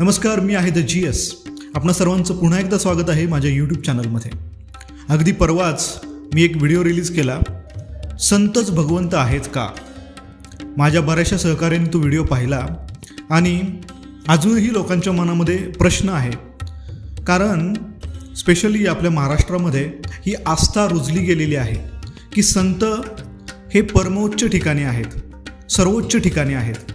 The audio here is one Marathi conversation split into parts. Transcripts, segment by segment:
नमस्कार, मी आहे द GS. आपणा सर्वांचं पुन्हा एकदा स्वागत आहे माझ्या यूट्यूब चॅनलमध्ये. अगदी परवाच मी एक व्हिडिओ रिलीज केला, संतच भगवंत आहेत का. माझ्या बऱ्याचशा सहकार्याने तो व्हिडिओ पाहिला आणि अजूनही लोकांच्या मनामध्ये प्रश्न आहे. कारण स्पेशली आपल्या महाराष्ट्रामध्ये ही आस्था रुजली गेलेली आहे की संत हे परमोच्च ठिकाणी आहेत, सर्वोच्च ठिकाणी आहेत.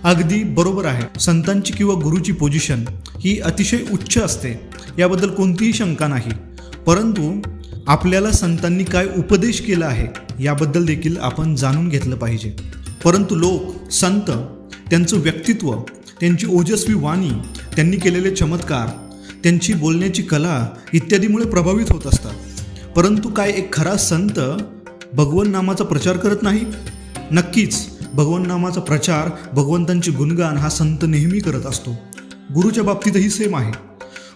अगदी बरोबर आहे, संतांची किंवा गुरुची पोझिशन ही अतिशय उच्च असते, याबद्दल कोणतीही शंका नाही. परंतु आपल्याला संतांनी काय उपदेश केला आहे याबद्दल देखील आपण जाणून घेतलं पाहिजे. परंतु लोक संत, त्यांचं व्यक्तित्व, त्यांची ओजस्वी वाणी, त्यांनी केलेले चमत्कार, त्यांची बोलण्याची कला इत्यादीमुळे प्रभावित होत असतात. परंतु काय एक खरा संत भगवन नामाचा प्रचार करत नाही? नक्कीच भगवन नामाचा प्रचार, भगवंतांचे गुणगान हा संत नेहमी करत असतो. गुरुच्या बाबतीतही सेम आहे.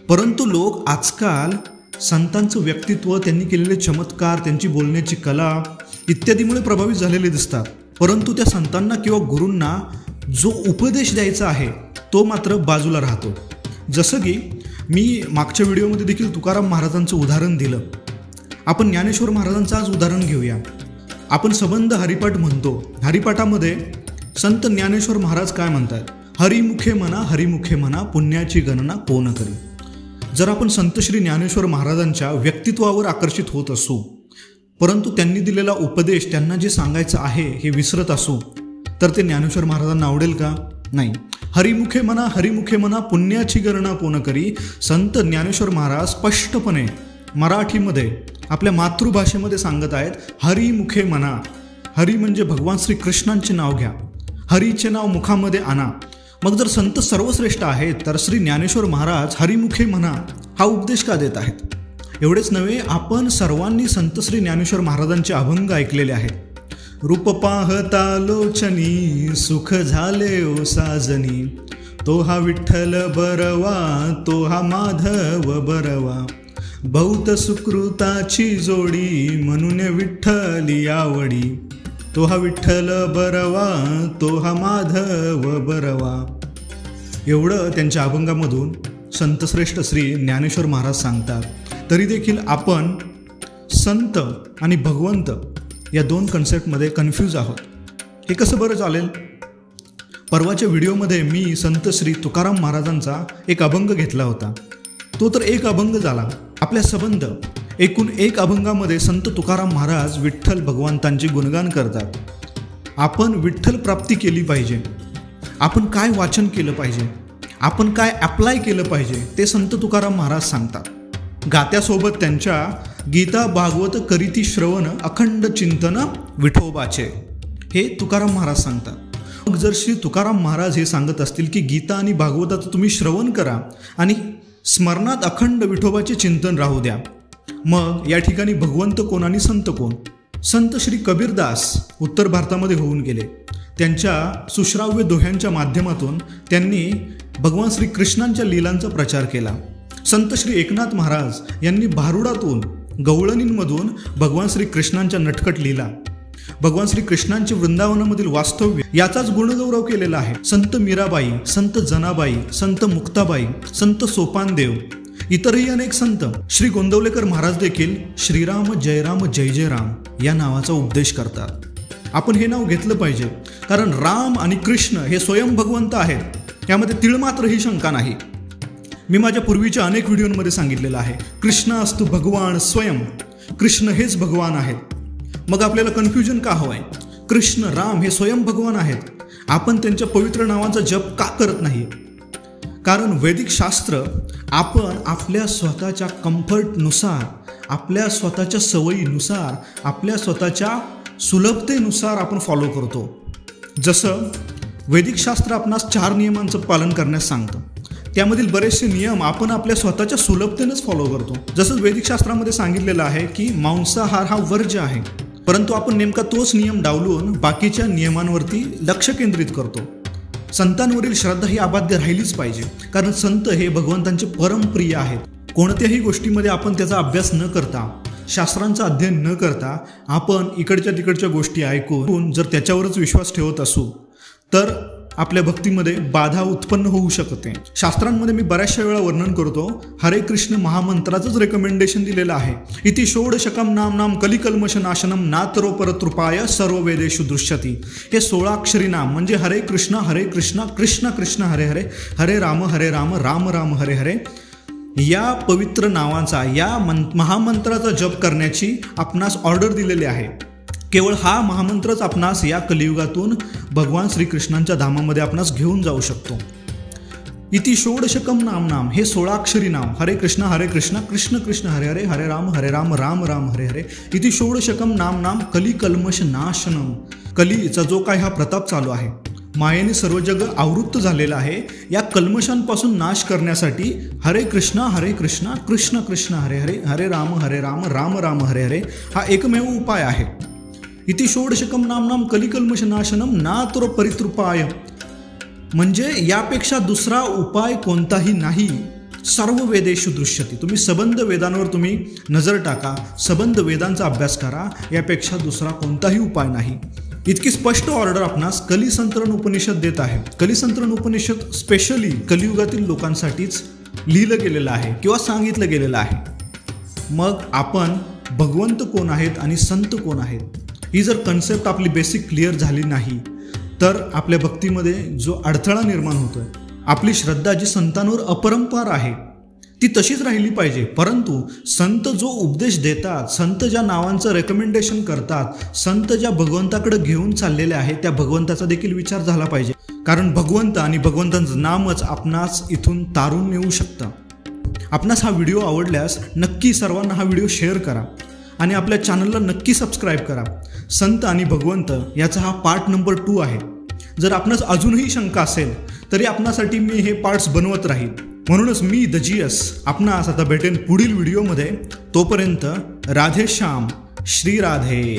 परंतु लोक आजकाल संतांचं व्यक्तित्व, त्यांनी केलेले चमत्कार, त्यांची बोलण्याची कला इत्यादीमुळे प्रभावित झालेले दिसतात. परंतु त्या संतांना किंवा गुरूंना जो उपदेश द्यायचा आहे तो मात्र बाजूला राहतो. जसं की मी मागच्या व्हिडिओमध्ये देखील तुकाराम महाराजांचं उदाहरण दिलं. आपण ज्ञानेश्वर महाराजांचं आज उदाहरण घेऊया. आपण संबंध हरिपाठ म्हणतो. हरिपाठामध्ये संत ज्ञानेश्वर महाराज काय म्हणतात? हरिमुखे म्हणा, हरिमुखे म्हणा, पुण्याची गणना कोण करी. जर आपण संत श्री ज्ञानेश्वर महाराजांच्या व्यक्तित्वावर आकर्षित होत असू, परंतु त्यांनी दिलेला उपदेश, त्यांना जे सांगायचं आहे हे विसरत असू, तर ते ज्ञानेश्वर महाराजांना आवडेल का? नाही. हरिमुखे म्हणा, हरिमुखे म्हणा, पुण्याची गणना कोण करी. संत ज्ञानेश्वर महाराज स्पष्टपणे मराठीमध्ये आपल्या मातृभाषेमध्ये सांगत आहेत, हरिमुखे म्हणा. हरी म्हणजे भगवान श्री कृष्णांचे नाव घ्या, हरीचे नाव मुखामध्ये आणा. मग जर संत सर्वश्रेष्ठ आहेत तर श्री ज्ञानेश्वर महाराज हरिमुखे म्हणा हा उपदेश का देत आहेत? एवढेच नव्हे, आपण सर्वांनी संत श्री ज्ञानेश्वर महाराजांचे अभंग ऐकलेले आहेत. रूप पाहता लोचनी, सुख झाले ओ साजनी, तो हा विठ्ठल बरवा, तो हा माधव बरवा, बहुत सुकृताची जोडी, म्हणून विठ्ठली आवडी, तो हा विठ्ठल बरवा, तो हा माधव बरवा. एवढं त्यांच्या अभंगामधून संतश्रेष्ठ श्री ज्ञानेश्वर महाराज सांगतात. तरी देखील आपण संत आणि भगवंत या दोन कन्सेप्टमध्ये कन्फ्यूज आहोत. हे कसं बरं चालेल? परवाच्या व्हिडिओमध्ये मी संत श्री तुकाराम महाराजांचा एक अभंग घेतला होता. तो तर एक अभंग झाला. आपल्या संबंध एकूण एक अभंगामध्ये संत तुकाराम महाराज विठ्ठल भगवंतांचे गुणगान करतात. आपण विठ्ठल प्राप्ती केली पाहिजे. आपण काय वाचन केलं पाहिजे, आपण काय अप्लाय केलं पाहिजे ते संत तुकाराम महाराज सांगतात. गात्यासोबत त्यांच्या गीता भागवत करीती श्रवण, अखंड चिंतन विठोबाचे, हे तुकाराम महाराज सांगतात. मग जर श्री तुकाराम महाराज हे सांगत असतील की गीता आणि भागवताचं तुम्ही श्रवण करा आणि स्मरणात अखंड विठोबाचे चिंतन राहू द्या, मग या ठिकाणी भगवंत कोण आणि संत कोण? संत श्री कबीरदास उत्तर भारतामध्ये होऊन गेले. त्यांच्या सुश्राव्य दोह्यांच्या माध्यमातून त्यांनी भगवान श्री कृष्णांच्या लीलांचा प्रचार केला. संत श्री एकनाथ महाराज यांनी भारुडातून, गवळणींमधून भगवान श्री कृष्णांच्या नटखट लीला, भगवान श्री कृष्णांचे वृंदावनामधील वास्तव्य याचाच गुणगौरव केलेला आहे. संत मीराबाई, संत जनाबाई, संत मुक्ताबाई, संत सोपानदेव, इतरही अनेक संत. श्री गोंदवलेकर महाराज देखील श्रीराम जय राम जय जय राम या नावाचा उपदेश करतात. आपण हे नाव घेतलं पाहिजे, कारण राम आणि कृष्ण हे स्वयं भगवंत आहेत, यामध्ये तिळमात्रही शंका नाही. मी माझ्या पूर्वीच्या अनेक व्हिडिओमध्ये सांगितलेलं आहे, कृष्ण असतो भगवान स्वयं, कृष्ण हेच भगवान आहेत. मग आपल्याला कन्फ्युजन का हवंय? कृष्ण, राम हे स्वयं भगवान आहेत, आपण त्यांच्या पवित्र नावाचा जप का करत नाही? कारण वैदिक शास्त्र आपण आपल्या स्वतःच्या कम्फर्टनुसार, आपल्या स्वतःच्या सवयीनुसार, आपल्या स्वतःच्या सुलभतेनुसार आपण फॉलो करतो. जसं वैदिक शास्त्र आपणास 4 नियमांचं पालन करण्यास सांगतं, त्यामधील बरेचसे नियम आपण आपल्या स्वतःच्या सुलभतेनेच फॉलो करतो. जसं वैदिक शास्त्रामध्ये सांगितलेलं आहे की मांसाहार हा वर्ज्य आहे, परंतु आपण नेमका तोच नियम डावलून बाकीच्या नियमांवरती लक्ष केंद्रित करतो. संतांवरील श्रद्धा ही अबाध्य राहिलीच पाहिजे, कारण संत हे भगवंतांचे परमप्रिय आहेत. कोणत्याही गोष्टीमध्ये आपण त्याचा अभ्यास न करता, शास्त्रांचं अध्ययन न करता आपण इकडच्या तिकडच्या गोष्टी ऐकून जर त्याच्यावरच विश्वास ठेवत असू तर आपल्या भक्तीमध्ये बाधा उत्पन्न होऊ शकते. शास्त्रांमध्ये मी बऱ्याचशा वेळा वर्णन करतो, हरे कृष्ण महामंत्राचंच रेकमेंडेशन दिलेलं आहे. इति षोडशकम नाम नाम कलिकल्मष नाशनम नातरो परतृपाय सर्व वेदेषु दृश्यती. हे 16 अक्षरी नाम म्हणजे हरे कृष्ण कृष्ण कृष्ण हरे हरे, हरे राम राम राम हरे हरे, या पवित्र नावाचा, या महामंत्राचा जप करण्याची आपणास ऑर्डर दिलेली आहे. केवळ हा महामंत्रच आपणास या कलियुगातून भगवान श्रीकृष्णांच्या धामामध्ये आपणास घेऊन जाऊ शकतो. इति षोडशकम नाम नाम, हे 16 अक्षरी नाम, हरे कृष्ण कृष्ण कृष्ण हरे हरे, हरे राम राम राम हरे हरे, इति षोडशकम नाम नाम कलिकल्मष नाशनम. कलीचा जो काय हा प्रताप चालू आहे, मायेने सर्व जग आवृत्त झालेलं आहे, या कल्मशांपासून नाश करण्यासाठी हरे कृष्ण कृष्ण कृष्ण हरे हरे, हरे राम राम राम हरे हरे हा एकमेव उपाय आहे. इति षोडशकम नाम नाम कलिकल्मष नाशनम नातरो परितृपाय, म्हणजे यापेक्षा दुसरा उपाय कोणताही नाही. सर्व वेदेषु दृश्यते. तुम्ही सबंध वेदांवर तुम्ही नजर टाका, सबंध वेदांचा अभ्यास करा, यापेक्षा दुसरा कोणताही उपाय नाही. इतकी स्पष्ट ऑर्डर आपणास कलिसंतरण उपनिषद देत आहे. कलिसंतरण उपनिषद स्पेशली कलियुगातील लोकांसाठीच लिहिलं गेलेलं आहे किंवा सांगितलं गेलेलं आहे. मग आपण भगवंत कोण आहेत आणि संत कोण आहेत, ही जर कन्सेप्ट आपली बेसिक क्लिअर झाली नाही तर आपल्या भक्तीमध्ये जो अडथळा निर्माण होतोय, आपली श्रद्धा जी संतांवर अपरंपार आहे ती तशीच राहिली पाहिजे. परंतु संत जो उपदेश देतात, संत ज्या नावांचं रेकमेंडेशन करतात, संत ज्या भगवंताकडे घेऊन चाललेले आहेत, त्या भगवंताचा देखील विचार झाला पाहिजे. कारण भगवंत आणि भगवंतांचं नामच आपणास इथून तारून नेऊ शकतं. आपणास हा व्हिडिओ आवडल्यास नक्की सर्वांना हा व्हिडिओ शेअर करा आणि आपल्या चॅनलला नक्की सबस्क्राईब करा. संत आणि भगवंत याचा हा पार्ट नंबर 2 आहे. जर आपणास अजूनही शंका असेल तरी आपणासाठी मी हे पार्ट्स बनवत राहील. म्हणूनच मी द जीएस आपणास आता भेटेन पुढील व्हिडिओमध्ये. तोपर्यंत राधे श्याम, श्री राधे.